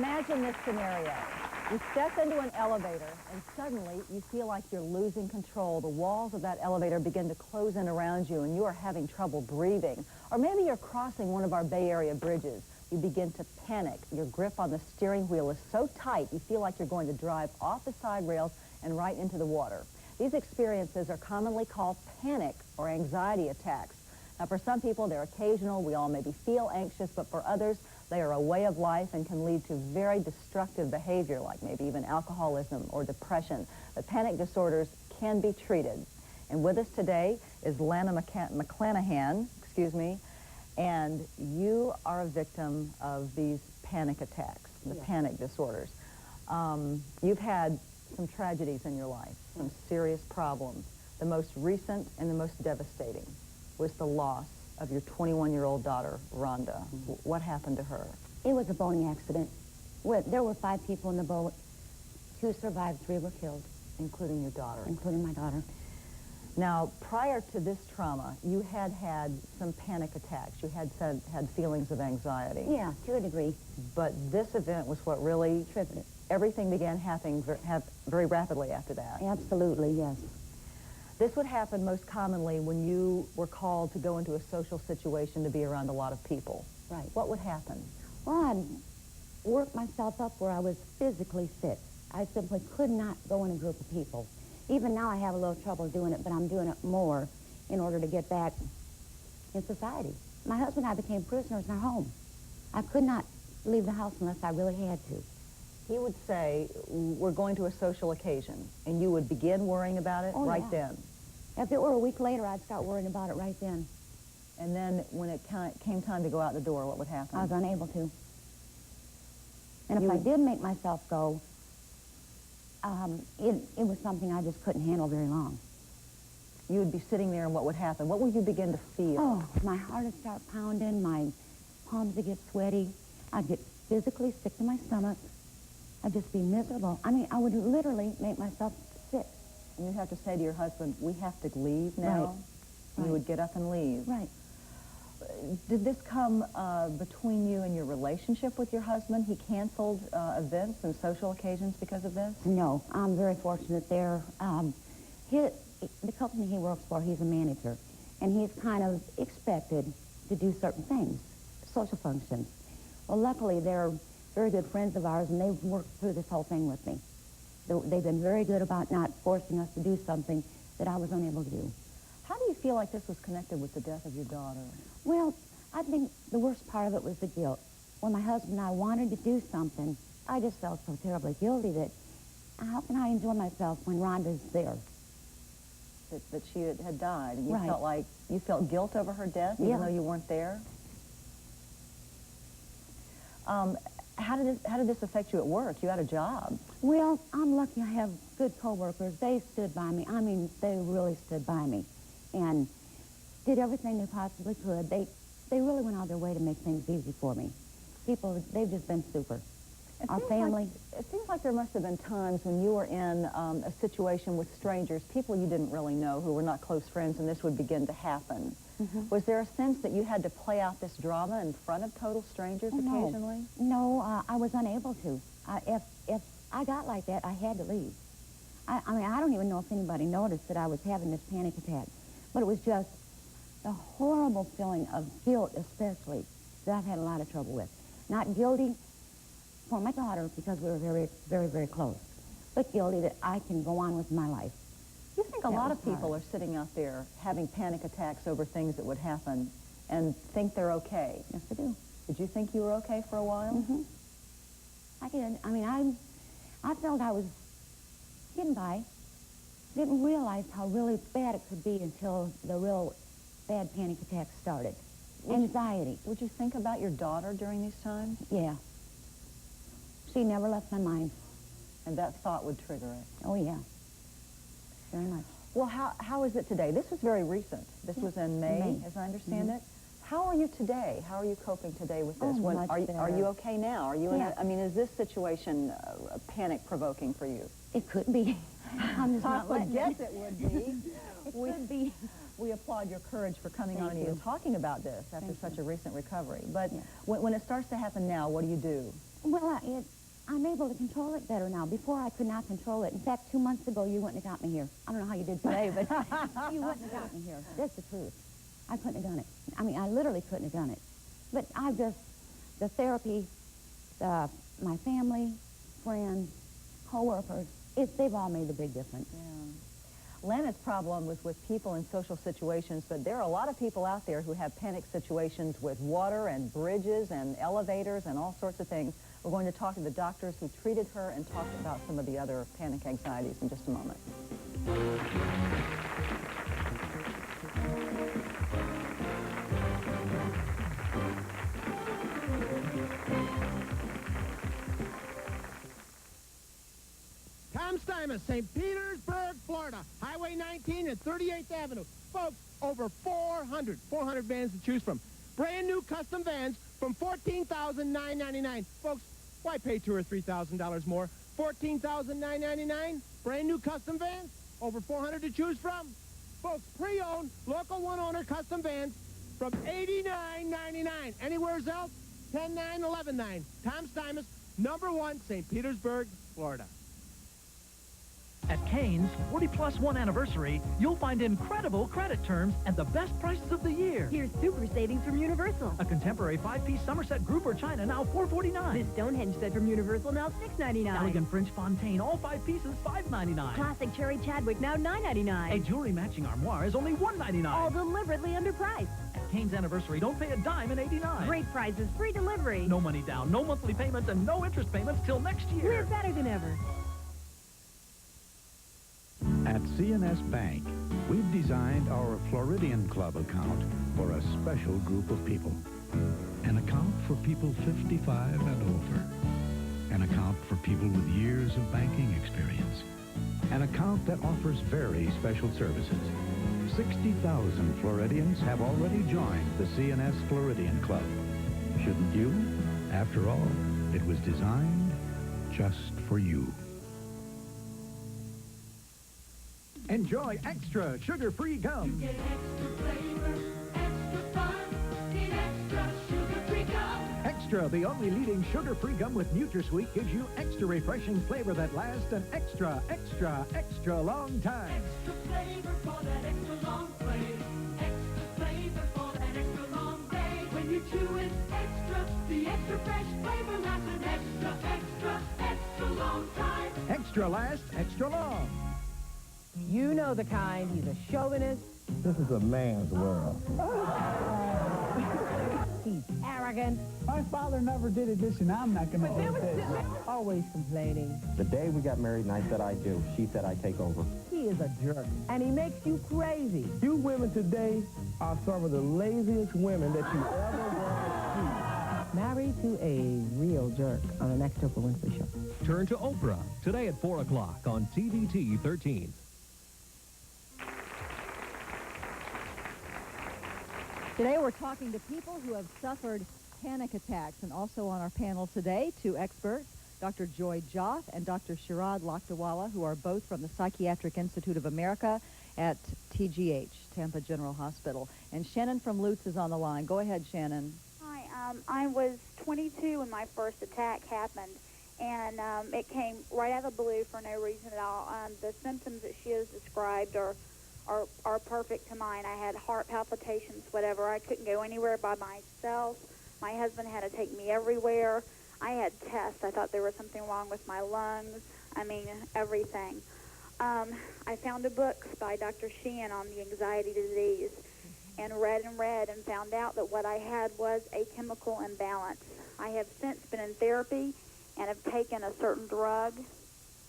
Imagine this scenario. You step into an elevator, and suddenly you feel like you're losing control. The walls of that elevator begin to close in around you, and you are having trouble breathing. Or maybe you're crossing one of our Bay Area bridges. You begin to panic. Your grip on the steering wheel is so tight, you feel like you're going to drive off the side rails and right into the water. These experiences are commonly called panic or anxiety attacks. Now, for some people, they're occasional. We all maybe feel anxious, but for others, they are a way of life and can lead to very destructive behavior, like maybe even alcoholism or depression. But panic disorders can be treated. And with us today is Lana McClanahan, and you are a victim of these panic attacks, the panic disorders. You've had some tragedies in your life, some serious problems. The most recent and the most devastating was the loss of your 21-year-old daughter, Rhonda. What happened to her? It was a boating accident. There were 5 people in the boat. 2 survived, 3 were killed. Including your daughter? Including my daughter. Now, prior to this trauma, you had some panic attacks. You had feelings of anxiety. Yeah, to a degree. But this event was what really triggered it. Everything began happening very rapidly after that. Absolutely, yes. This would happen most commonly when you were called to go into a social situation to be around a lot of people. Right. What would happen? Well, I'd work myself up where I was physically sick. I simply could not go in a group of people. Even now I have a little trouble doing it, but I'm doing it more in order to get back in society. My husband and I became prisoners in our home. I could not leave the house unless I really had to. He would say, we're going to a social occasion, and you would begin worrying about it then. If it were a week later, I'd start worrying about it right then. And then when it came time to go out the door, what would happen? I was unable to. And if I did make myself go, it was something I just couldn't handle very long. You would be sitting there, and what would happen? What would you begin to feel? Oh, my heart would start pounding, my palms would get sweaty, I'd get physically sick to my stomach, I'd just be miserable. I mean, I would literally make myself sick. And you'd have to say to your husband, we have to leave now? Right. You would get up and leave. Right. Did this come between you and your relationship with your husband? He canceled events and social occasions because of this? No, I'm very fortunate there. The company he works for, he's a manager, and he's kind of expected to do certain things, social functions. Well, luckily, they're very good friends of ours, and they've worked through this whole thing with me. They've been very good about not forcing us to do something that I was unable to do. How do you feel like this was connected with the death of your daughter? Well, I think the worst part of it was the guilt. When my husband and I wanted to do something, I just felt so terribly guilty that how can I enjoy myself when Rhonda's there? That she had died, and you Right. felt like you felt guilt over her death, even though you weren't there? How did this affect you at work? You had a job. Well, I'm lucky I have good coworkers. They stood by me. I mean, they really stood by me and did everything they possibly could. They really went out of their way to make things easy for me. People, they've just been super. Our family. It seems like there must have been times when you were in a situation with strangers, people you didn't really know, who were not close friends, and this would begin to happen. Was there a sense that you had to play out this drama in front of total strangers occasionally? No, I was unable to. If I got like that, I had to leave. I mean, I don't even know if anybody noticed that I was having this panic attack, but it was just the horrible feeling of guilt, especially, that I've had a lot of trouble with. Not guilty for my daughter, because we were very, very, very close, but guilty that I can go on with my life. You think a lot of people are sitting out there having panic attacks over things that would happen and think they're okay? Yes, I do. Did you think you were okay for a while? I did. I mean, I felt I was getting by. Didn't realize how really bad it could be until the real bad panic attacks started. Anxiety. Would you think about your daughter during these times? Yeah. She never left my mind. And that thought would trigger it? Oh, yeah. Very much. Well, how is it today? This was very recent. This was in May, as I understand it. How are you today? How are you coping today with this? Much are better. you okay now? Are you? I mean, is this situation panic-provoking for you? It could be. I'm just not letting it would be. It could be. We applaud your courage for coming on and Thank even you. talking about this after Thank such you. a recent recovery. But Yeah. when it starts to happen now, what do you do? Well, I'm able to control it better now. Before, I could not control it. In fact, 2 months ago, you wouldn't have got me here. I don't know how you did today, but you wouldn't have got me here. That's the truth. I couldn't have done it. I mean, I literally couldn't have done it. But the therapy, my family, friends, co-workers, they've all made a big difference. Yeah. Lana's problem was with people in social situations, but there are a lot of people out there who have panic situations with water and bridges and elevators and all sorts of things. We're going to talk to the doctors who treated her and talk about some of the other panic anxieties in just a moment. St. Petersburg, Florida, Highway 19 and 38th Avenue. Folks, over 400 vans to choose from. Brand new custom vans from $14,999. Folks, why pay $2,000 or $3,000 more? $14,999, brand new custom vans, over 400 to choose from. Folks, pre-owned, local one-owner custom vans from $89.99. Anywhere else, $10,900, $11,900. Tom Steimus, #1, St. Petersburg, Florida. At Cane's 40+1 anniversary, you'll find incredible credit terms and the best prices of the year. Here's super savings from Universal. A contemporary 5-piece Somerset grouper china, now $4.49. This Stonehenge set from Universal, now $6.99. Elegant French Fontaine, all 5 pieces, $5.99. Classic Cherry Chadwick, now $9.99. A jewelry matching armoire is only $1.99. All deliberately underpriced. At Cane's anniversary, don't pay a dime in '89. Great prices, free delivery. No money down, no monthly payments, and no interest payments till next year. We're better than ever. At CNS Bank, we've designed our Floridian Club account for a special group of people. An account for people 55 and over. An account for people with years of banking experience. An account that offers very special services. 60,000 Floridians have already joined the CNS Floridian Club. Shouldn't you? After all, it was designed just for you. Enjoy extra sugar-free gum. You get extra flavor, extra fun in extra sugar-free gum. Extra, the only leading sugar-free gum with NutraSweet, gives you extra refreshing flavor that lasts an extra long time. Extra flavor for that extra long play. Extra flavor for that extra long day. When you chew it extra, the extra fresh flavor lasts an extra long time. Extra lasts extra long. You know the kind. He's a chauvinist. This is a man's world. He's arrogant. My father never did addition. I'm not going to do this. Always complaining. The day we got married and I said I do, she said I take over. He is a jerk, and he makes you crazy. You women today are some of the laziest women that you ever want to see. Married to a real jerk on an extra Oprah Winfrey show. Turn to Oprah, today at 4 o'clock on TVT 13. Today we're talking to people who have suffered panic attacks, and also on our panel today, 2 experts, Dr. Joy Joff and Dr. Sharad Lakdawala, who are both from the Psychiatric Institute of America at TGH, Tampa General Hospital. And Shannon from Lutz is on the line. Go ahead, Shannon. Hi, I was 22 when my first attack happened, and it came right out of the blue for no reason at all. The symptoms that she has described are perfect to mine. I had heart palpitations, whatever. I couldn't go anywhere by myself. My husband had to take me everywhere. I had tests. I thought there was something wrong with my lungs. I mean, everything. I found a book by Dr. Sheehan on the anxiety disease and read and found out that what I had was a chemical imbalance. I have since been in therapy and have taken a certain drug.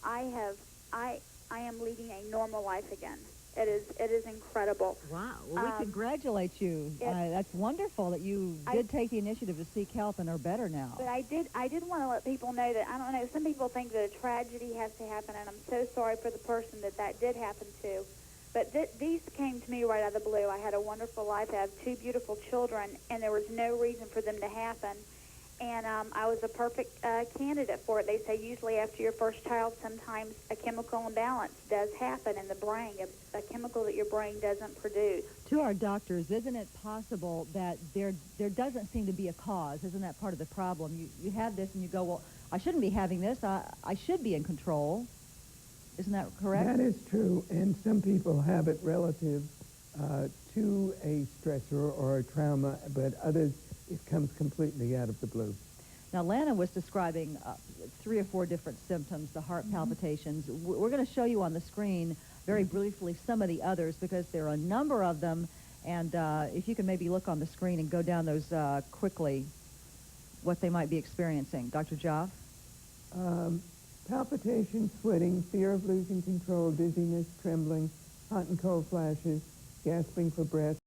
I am leading a normal life again. It is incredible. Wow. Well, we congratulate you. That's wonderful that you did take the initiative to seek help and are better now. But I did want to let people know that, I don't know, some people think that a tragedy has to happen, and I'm so sorry for the person that did happen to. But these came to me right out of the blue. I had a wonderful life. I have 2 beautiful children, and there was no reason for them to happen. And I was a perfect candidate for it. They say usually after your first child, sometimes a chemical imbalance does happen in the brain, a chemical that your brain doesn't produce. To our doctors, isn't it possible that there doesn't seem to be a cause? Isn't that part of the problem? You have this and you go, well, I shouldn't be having this. I should be in control. Isn't that correct? That is true, and some people have it relative to a stressor or a trauma, but others, it comes completely out of the blue. Now, Lana was describing 3 or 4 different symptoms, the heart palpitations. We're going to show you on the screen very briefly some of the others because there are a number of them, and if you can maybe look on the screen and go down those quickly, what they might be experiencing. Dr. Joff? Palpitations, sweating, fear of losing control, dizziness, trembling, hot and cold flashes, gasping for breath,